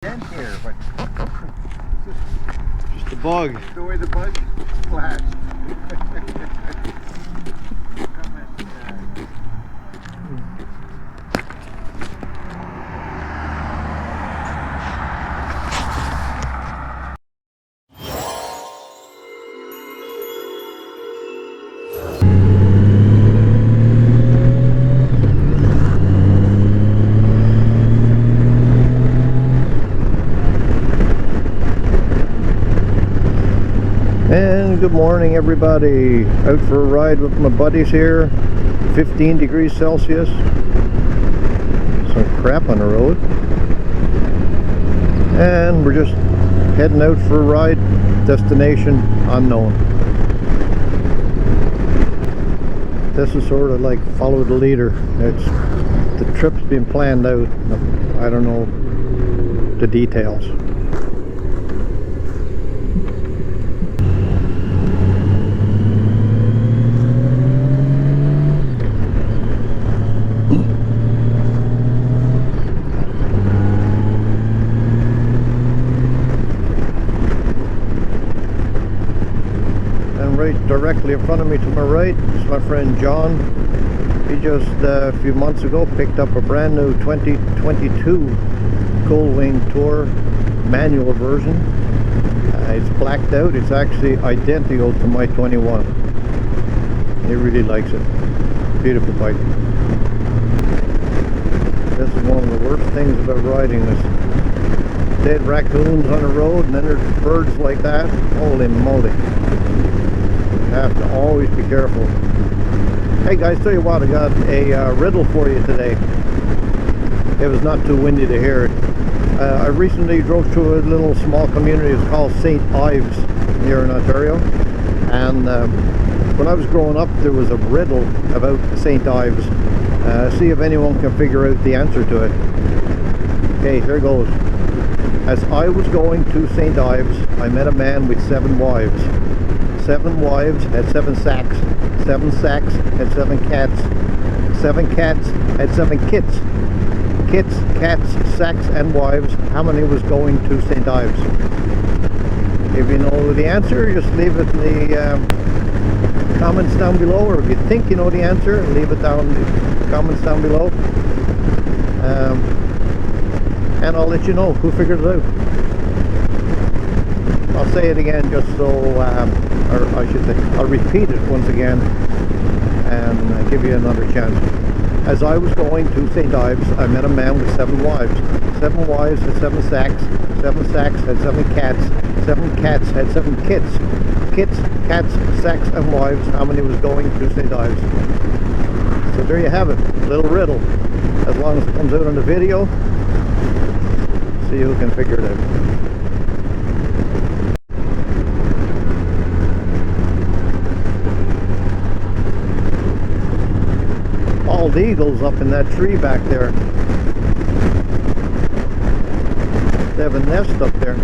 dent here, but Just a bug. the way the bug flashed. And good morning, everybody. Out for a ride with my buddies here. 15 degrees Celsius. Some crap on the road. And we're just heading out for a ride. Destination unknown. This is sort of like follow the leader. The trip's been planned out. I don't know the details. Right directly in front of me to my right is my friend John. He just a few months ago picked up a brand new 2022 Goldwing Tour manual version. It's blacked out. It's actually identical to my 21. He really likes it. Beautiful bike. This is one of the worst things about riding this. Dead raccoons on the road, and then there's birds like that. Holy moly. Have to always be careful. Hey guys, tell you what, I got a riddle for you today. It was not too windy to hear it. I recently drove through a little small community. It's called St. Ives here in Ontario, and when I was growing up there was a riddle about St. Ives. See if anyone can figure out the answer to it. Okay, here goes. As I was going to St. Ives, I met a man with 7 wives. 7 wives had 7 sacks. 7 sacks had 7 cats. 7 cats had 7 kits. Kits, cats, sacks, and wives. How many was going to St. Ives? If you know the answer, just leave it in the comments down below. Or if you think you know the answer, leave it down in the comments down below. And I'll let you know who figured it out. I'll say it again just so, or I should say, I'll repeat it once again and give you another chance. As I was going to St. Ives, I met a man with 7 wives. 7 wives had 7 sacks. 7 sacks had 7 cats. 7 cats had 7 kits. Kits, cats, sacks, and wives. How many was going to St. Ives? So there you have it. Little riddle. As long as it comes out on the video, see who can figure it out. Bald eagles up in that tree back there. They have a nest up there.